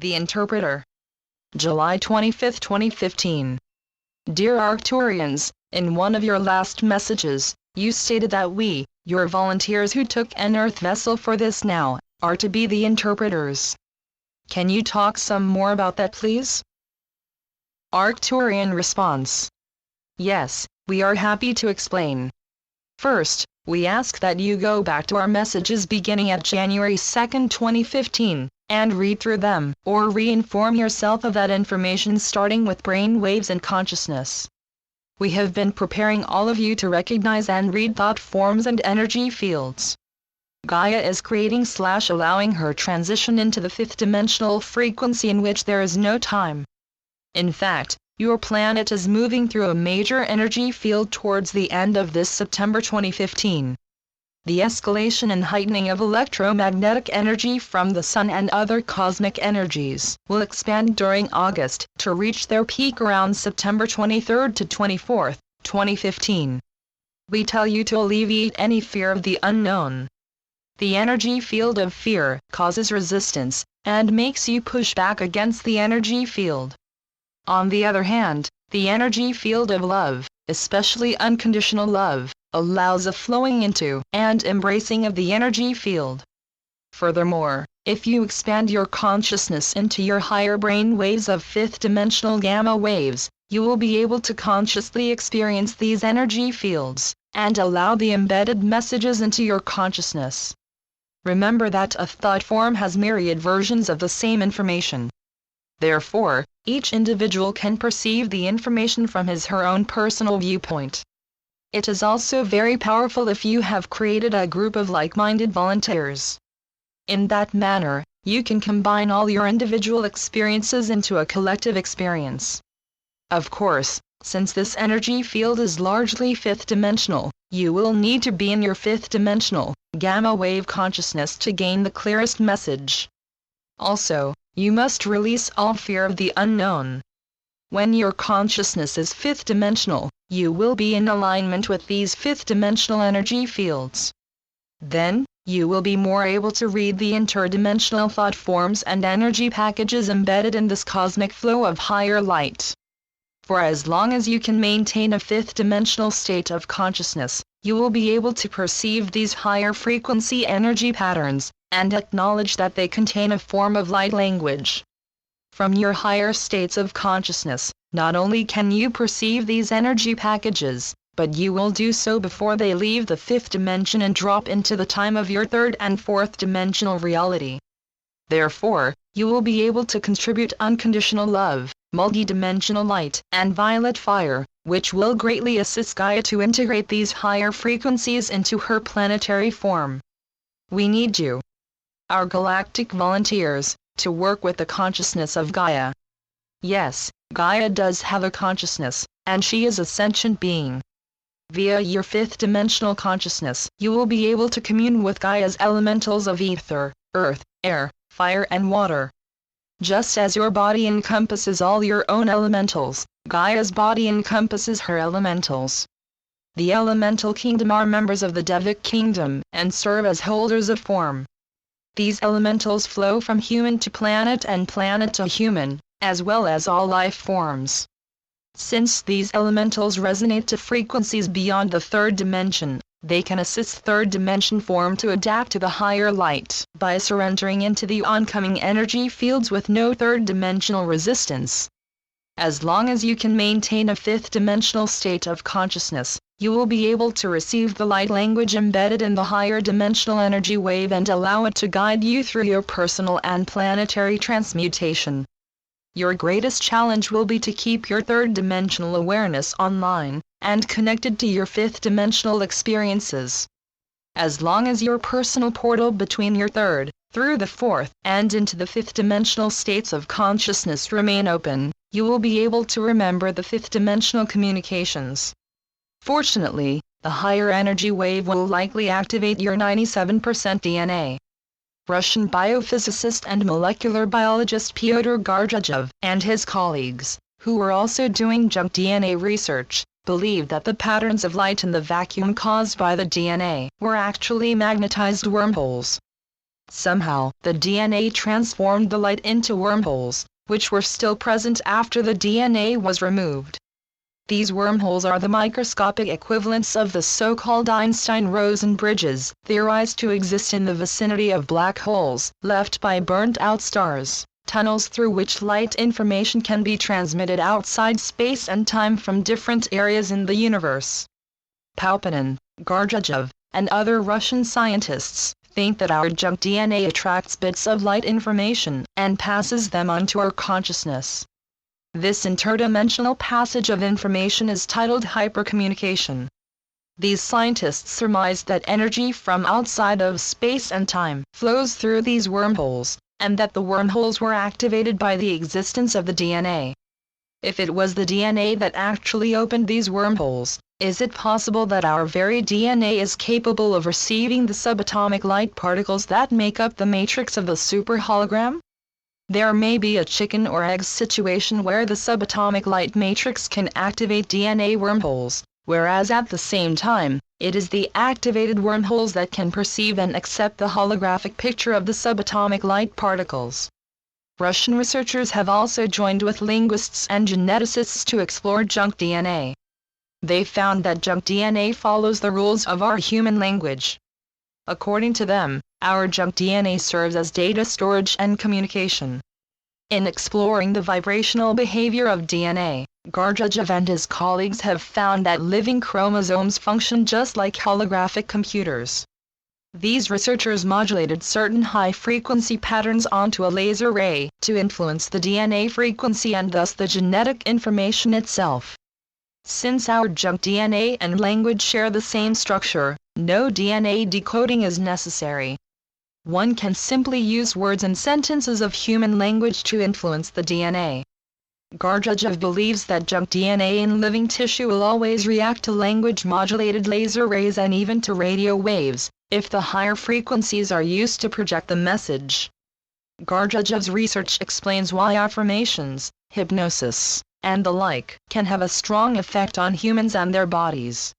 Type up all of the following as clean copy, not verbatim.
The Interpreter. July 25, 2015. Dear Arcturians, in one of your last messages, you stated that we, your volunteers who took an Earth vessel for this now, are to be the interpreters. Can you talk some more about that, please? Arcturian response. Yes, we are happy to explain. First, we ask that you go back to our messages beginning at January 2, 2015, and read through them, or re-inform yourself of that information starting with brain waves and consciousness. We have been preparing all of you to recognize and read thought forms and energy fields. Gaia is creating/allowing her transition into the fifth dimensional frequency in which there is no time. In fact, your planet is moving through a major energy field towards the end of this September 2015. The escalation and heightening of electromagnetic energy from the Sun and other cosmic energies will expand during August to reach their peak around September 23 to 24, 2015. We tell you to alleviate any fear of the unknown. The energy field of fear causes resistance and makes you push back against the energy field. On the other hand, the energy field of love, especially unconditional love, allows a flowing into and embracing of the energy field. Furthermore, if you expand your consciousness into your higher brain waves of fifth-dimensional gamma waves, you will be able to consciously experience these energy fields, and allow the embedded messages into your consciousness. Remember that a thought form has myriad versions of the same information. Therefore, each individual can perceive the information from his/her own personal viewpoint. It is also very powerful if you have created a group of like-minded volunteers. In that manner, you can combine all your individual experiences into a collective experience. Of course, since this energy field is largely fifth-dimensional, you will need to be in your fifth-dimensional, gamma wave consciousness to gain the clearest message. Also, you must release all fear of the unknown. When your consciousness is fifth-dimensional, you will be in alignment with these fifth-dimensional energy fields. Then, you will be more able to read the interdimensional thought forms and energy packages embedded in this cosmic flow of higher light. For as long as you can maintain a fifth-dimensional state of consciousness, you will be able to perceive these higher frequency energy patterns, and acknowledge that they contain a form of light language. From your higher states of consciousness, not only can you perceive these energy packages, but you will do so before they leave the fifth dimension and drop into the time of your third and fourth dimensional reality. Therefore, you will be able to contribute unconditional love, multidimensional light, and violet fire, which will greatly assist Gaia to integrate these higher frequencies into her planetary form. We need you, our galactic volunteers, to work with the consciousness of Gaia. Yes, Gaia does have a consciousness, and she is a sentient being. Via your fifth-dimensional consciousness, you will be able to commune with Gaia's elementals of ether, earth, air, fire and water. Just as your body encompasses all your own elementals, Gaia's body encompasses her elementals. The elemental kingdom are members of the Devic kingdom and serve as holders of form. These elementals flow from human to planet and planet to human, as well as all life forms. Since these elementals resonate to frequencies beyond the third dimension, they can assist third dimension form to adapt to the higher light by surrendering into the oncoming energy fields with no third dimensional resistance. As long as you can maintain a fifth dimensional state of consciousness, you will be able to receive the light language embedded in the higher dimensional energy wave and allow it to guide you through your personal and planetary transmutation. Your greatest challenge will be to keep your third dimensional awareness online and connected to your fifth dimensional experiences. As long as your personal portal between your third, through the fourth, and into the fifth dimensional states of consciousness remain open, you will be able to remember the fifth dimensional communications. Fortunately, the higher energy wave will likely activate your 97% DNA. Russian biophysicist and molecular biologist Pyotr Garjajev and his colleagues, who were also doing junk DNA research, believed that the patterns of light in the vacuum caused by the DNA were actually magnetized wormholes. Somehow, the DNA transformed the light into wormholes, which were still present after the DNA was removed. These wormholes are the microscopic equivalents of the so-called Einstein-Rosen bridges, theorized to exist in the vicinity of black holes, left by burnt-out stars, tunnels through which light information can be transmitted outside space and time from different areas in the universe. Paupinin, Gorbachev, and other Russian scientists think that our junk DNA attracts bits of light information and passes them on to our consciousness. This interdimensional passage of information is titled hypercommunication. These scientists surmise that energy from outside of space and time flows through these wormholes, and that the wormholes were activated by the existence of the DNA. If it was the DNA that actually opened these wormholes, is it possible that our very DNA is capable of receiving the subatomic light particles that make up the matrix of the superhologram? There may be a chicken or egg situation where the subatomic light matrix can activate DNA wormholes, whereas at the same time, it is the activated wormholes that can perceive and accept the holographic picture of the subatomic light particles. Russian researchers have also joined with linguists and geneticists to explore junk DNA. They found that junk DNA follows the rules of our human language. According to them, our junk DNA serves as data storage and communication. In exploring the vibrational behavior of DNA, Gorbachev and his colleagues have found that living chromosomes function just like holographic computers. These researchers modulated certain high-frequency patterns onto a laser ray to influence the DNA frequency and thus the genetic information itself. Since our junk DNA and language share the same structure, no DNA decoding is necessary. One can simply use words and sentences of human language to influence the DNA. Gorbachev believes that junk DNA in living tissue will always react to language-modulated laser rays and even to radio waves, if the higher frequencies are used to project the message. Gorbachev's research explains why affirmations, hypnosis, and the like can have a strong effect on humans and their bodies.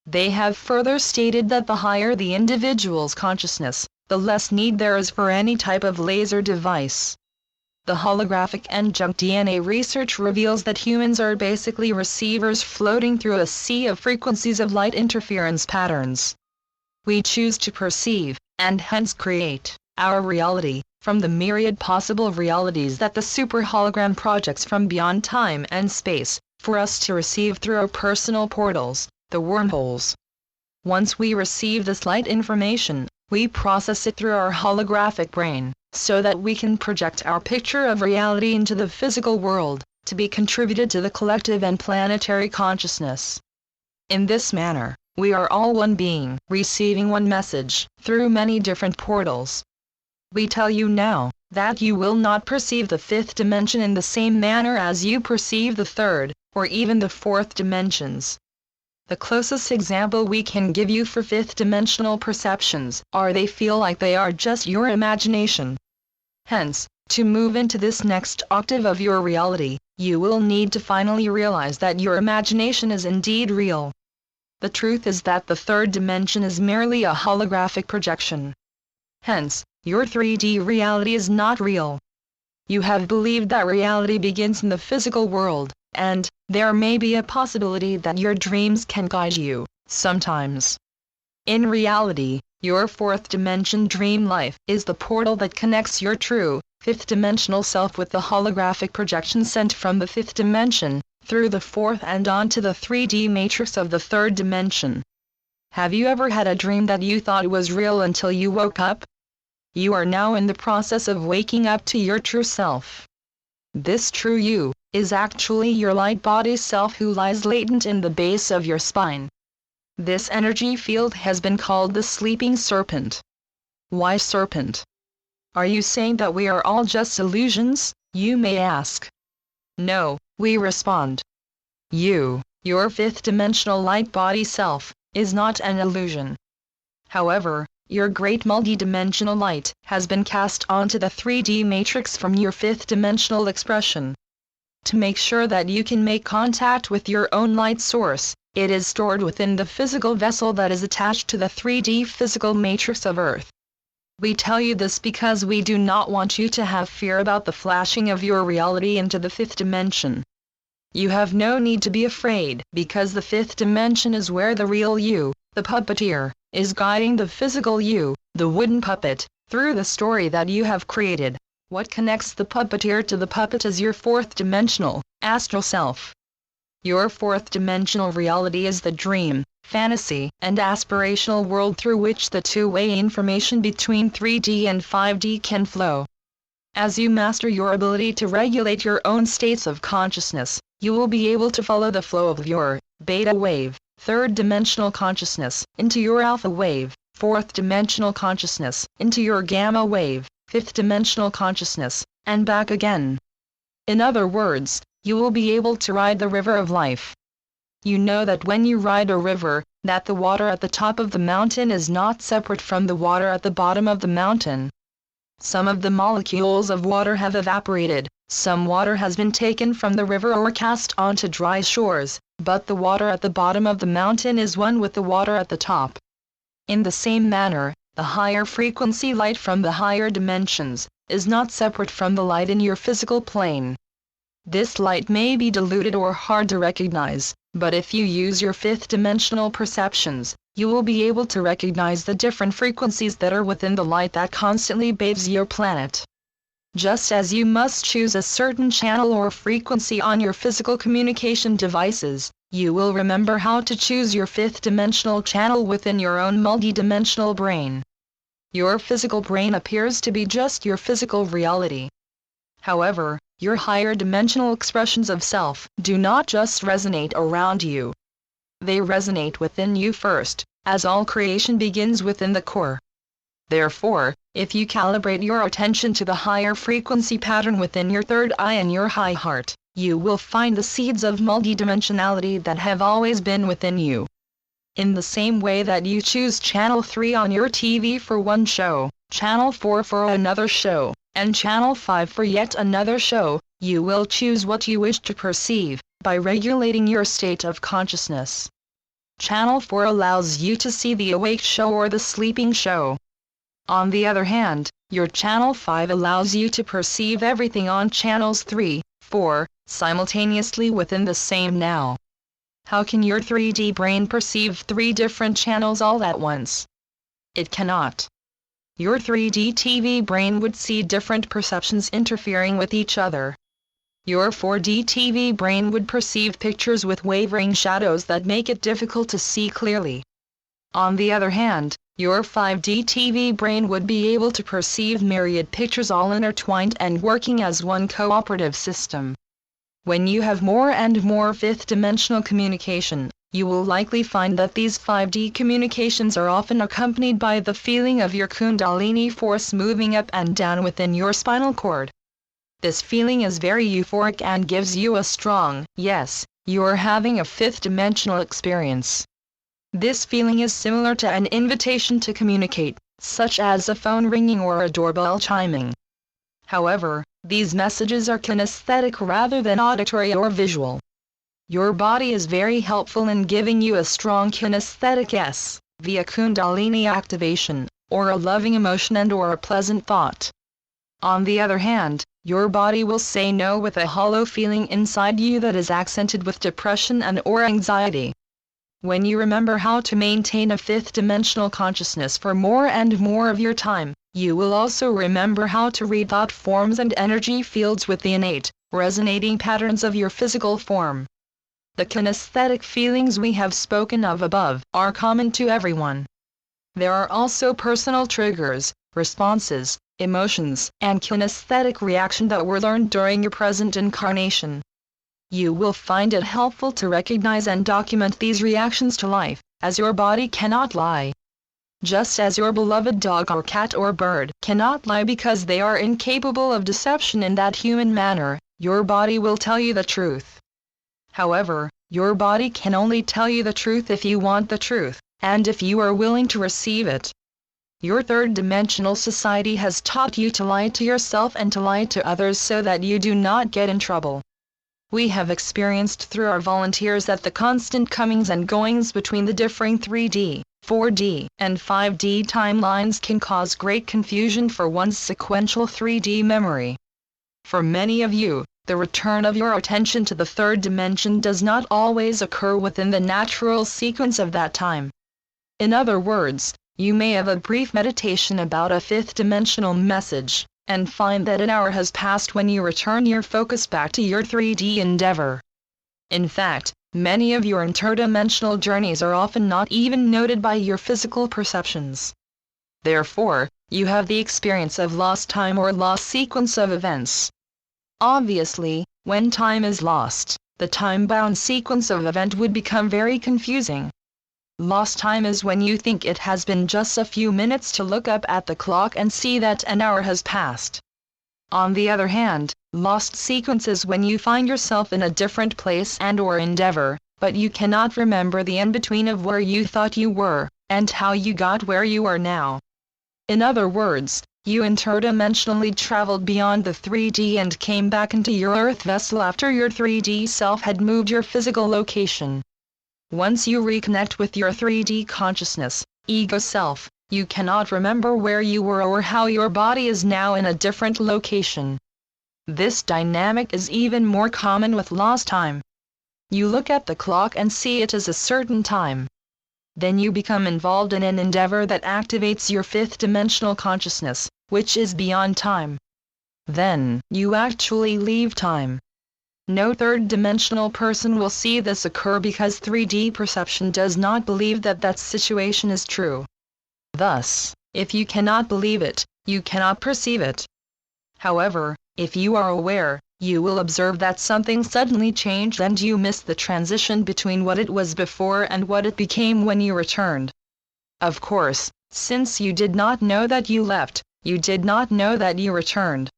They have further stated that the higher the individual's consciousness, the less need there is for any type of laser device. The holographic and junk DNA research reveals that humans are basically receivers floating through a sea of frequencies of light interference patterns. We choose to perceive, and hence create, our reality, from the myriad possible realities that the superhologram projects from beyond time and space, for us to receive through our personal portals, the wormholes. Once we receive this light information, we process it through our holographic brain, so that we can project our picture of reality into the physical world, to be contributed to the collective and planetary consciousness. In this manner, we are all one being, receiving one message, through many different portals. We tell you now, that you will not perceive the fifth dimension in the same manner as you perceive the third, or even the fourth dimensions. The closest example we can give you for fifth-dimensional perceptions are they feel like they are just your imagination. Hence, to move into this next octave of your reality, you will need to finally realize that your imagination is indeed real. The truth is that the third dimension is merely a holographic projection. Hence, your 3D reality is not real. You have believed that reality begins in the physical world, and there may be a possibility that your dreams can guide you, sometimes. In reality, your fourth dimension dream life is the portal that connects your true, fifth-dimensional self with the holographic projection sent from the fifth dimension, through the fourth and onto the 3D matrix of the third dimension. Have you ever had a dream that you thought was real until you woke up? You are now in the process of waking up to your true self. This true you is actually your light body self who lies latent in the base of your spine. This energy field has been called the sleeping serpent. Why serpent? Are you saying that we are all just illusions, you may ask? No, we respond. You, your fifth-dimensional light body self, is not an illusion. However, your great multidimensional light has been cast onto the 3D matrix from your fifth-dimensional expression. To make sure that you can make contact with your own light source, it is stored within the physical vessel that is attached to the 3D physical matrix of Earth. We tell you this because we do not want you to have fear about the flashing of your reality into the fifth dimension. You have no need to be afraid, because the fifth dimension is where the real you, the puppeteer, is guiding the physical you, the wooden puppet, through the story that you have created. What connects the puppeteer to the puppet is your fourth dimensional, astral self. Your fourth dimensional reality is the dream, fantasy, and aspirational world through which the two-way information between 3D and 5D can flow. As you master your ability to regulate your own states of consciousness, you will be able to follow the flow of your beta wave, third dimensional consciousness, into your alpha wave, fourth dimensional consciousness, into your gamma wave, fifth dimensional consciousness, and back again. In other words, you will be able to ride the river of life. You know that when you ride a river, that the water at the top of the mountain is not separate from the water at the bottom of the mountain. Some of the molecules of water have evaporated, some water has been taken from the river or cast onto dry shores, but the water at the bottom of the mountain is one with the water at the top. In the same manner, the higher frequency light from the higher dimensions is not separate from the light in your physical plane. This light may be diluted or hard to recognize, but if you use your fifth dimensional perceptions, you will be able to recognize the different frequencies that are within the light that constantly bathes your planet. Just as you must choose a certain channel or frequency on your physical communication devices, you will remember how to choose your fifth dimensional channel within your own multidimensional brain. Your physical brain appears to be just your physical reality. However, your higher dimensional expressions of self do not just resonate around you. They resonate within you first, as all creation begins within the core. Therefore, if you calibrate your attention to the higher frequency pattern within your third eye and your high heart, you will find the seeds of multidimensionality that have always been within you. In the same way that you choose Channel 3 on your TV for one show, Channel 4 for another show, and Channel 5 for yet another show, you will choose what you wish to perceive, by regulating your state of consciousness. Channel 4 allows you to see the awake show or the sleeping show. On the other hand, your Channel 5 allows you to perceive everything on Channels 3, 4, simultaneously within the same now. How can your 3D brain perceive 3 different channels all at once? It cannot. Your 3D TV brain would see different perceptions interfering with each other. Your 4D TV brain would perceive pictures with wavering shadows that make it difficult to see clearly. On the other hand, your 5D TV brain would be able to perceive myriad pictures all intertwined and working as one cooperative system. When you have more and more fifth-dimensional communication, you will likely find that these 5D communications are often accompanied by the feeling of your Kundalini force moving up and down within your spinal cord. This feeling is very euphoric and gives you a strong, yes, you are having a fifth-dimensional experience. This feeling is similar to an invitation to communicate, such as a phone ringing or a doorbell chiming. However, these messages are kinesthetic rather than auditory or visual. Your body is very helpful in giving you a strong kinesthetic yes, via Kundalini activation, or a loving emotion and/or a pleasant thought. On the other hand, your body will say no with a hollow feeling inside you that is accented with depression and/or anxiety. When you remember how to maintain a fifth-dimensional consciousness for more and more of your time, you will also remember how to read thought forms and energy fields with the innate, resonating patterns of your physical form. The kinesthetic feelings we have spoken of above are common to everyone. There are also personal triggers, responses, emotions, and kinesthetic reaction that were learned during your present incarnation. You will find it helpful to recognize and document these reactions to life, as your body cannot lie. Just as your beloved dog or cat or bird cannot lie because they are incapable of deception in that human manner, your body will tell you the truth. However, your body can only tell you the truth if you want the truth, and if you are willing to receive it. Your third-dimensional society has taught you to lie to yourself and to lie to others so that you do not get in trouble. We have experienced through our volunteers that the constant comings and goings between the differing 3D, 4D and 5D timelines can cause great confusion for one's sequential 3D memory. For many of you, the return of your attention to the third dimension does not always occur within the natural sequence of that time. In other words, you may have a brief meditation about a fifth-dimensional message, and find that an hour has passed when you return your focus back to your 3D endeavor. In fact, many of your interdimensional journeys are often not even noted by your physical perceptions. Therefore, you have the experience of lost time or lost sequence of events. Obviously, when time is lost, the time-bound sequence of event would become very confusing. Lost time is when you think it has been just a few minutes to look up at the clock and see that an hour has passed. On the other hand, lost sequence is when you find yourself in a different place and/or endeavor, but you cannot remember the in-between of where you thought you were, and how you got where you are now. In other words, you interdimensionally traveled beyond the 3D and came back into your Earth vessel after your 3D self had moved your physical location. Once you reconnect with your 3D consciousness, ego self, you cannot remember where you were or how your body is now in a different location. This dynamic is even more common with lost time. You look at the clock and see it as a certain time. Then you become involved in an endeavor that activates your fifth-dimensional consciousness, which is beyond time. Then, you actually leave time. No third-dimensional person will see this occur because 3D perception does not believe that that situation is true. Thus, if you cannot believe it, you cannot perceive it. However, if you are aware, you will observe that something suddenly changed and you missed the transition between what it was before and what it became when you returned. Of course, since you did not know that you left, you did not know that you returned.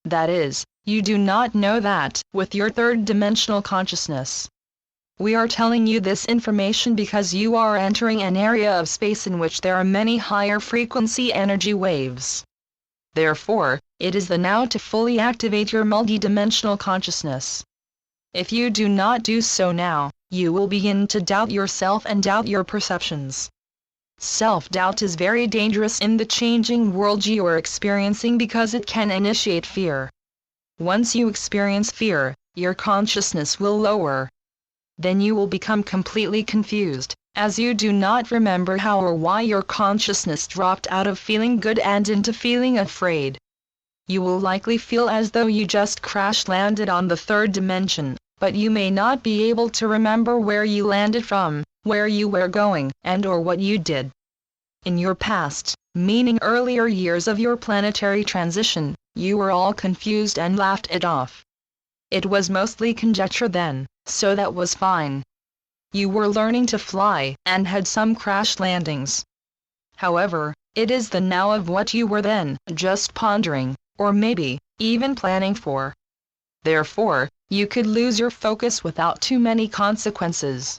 That is, you do not know that with your third-dimensional consciousness. We are telling you this information because you are entering an area of space in which there are many higher frequency energy waves. Therefore, it is the now to fully activate your multidimensional consciousness. If you do not do so now, you will begin to doubt yourself and doubt your perceptions. Self-doubt is very dangerous in the changing world you are experiencing because it can initiate fear. Once you experience fear, your consciousness will lower. Then you will become completely confused, as you do not remember how or why your consciousness dropped out of feeling good and into feeling afraid. You will likely feel as though you just crash-landed on the third dimension, but you may not be able to remember where you landed from, where you were going, and/or what you did. In your past, meaning earlier years of your planetary transition, you were all confused and laughed it off. It was mostly conjecture then, so that was fine. You were learning to fly, and had some crash landings. However, it is the now of what you were then, just pondering, or maybe, even planning for. Therefore, you could lose your focus without too many consequences.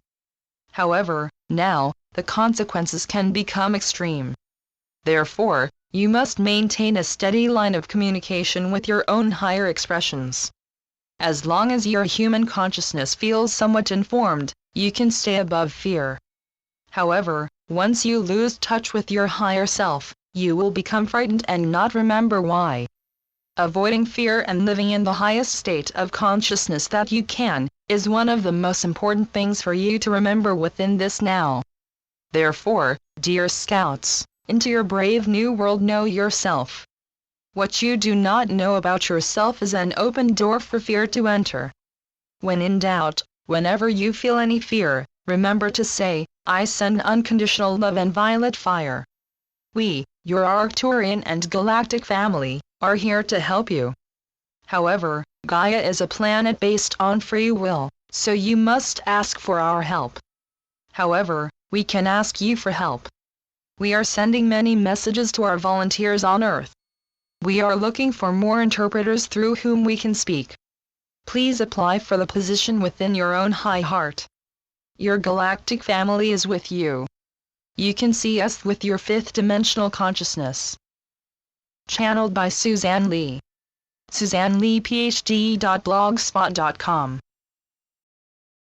However, now, the consequences can become extreme. Therefore, you must maintain a steady line of communication with your own higher expressions. As long as your human consciousness feels somewhat informed, you can stay above fear. However, once you lose touch with your higher self, you will become frightened and not remember why. Avoiding fear and living in the highest state of consciousness that you can, is one of the most important things for you to remember within this now. Therefore, dear scouts, into your brave new world, know yourself. What you do not know about yourself is an open door for fear to enter. When in doubt, whenever you feel any fear, remember to say, I send unconditional love and violet fire. We, your Arcturian and galactic family, are here to help you. However, Gaia is a planet based on free will, so you must ask for our help. However, we can ask you for help. We are sending many messages to our volunteers on Earth. We are looking for more interpreters through whom we can speak. Please apply for the position within your own high heart. Your galactic family is with you. You can see us with your fifth-dimensional consciousness. Channeled by Suzanne Lee. SuzanneLeePhD.blogspot.com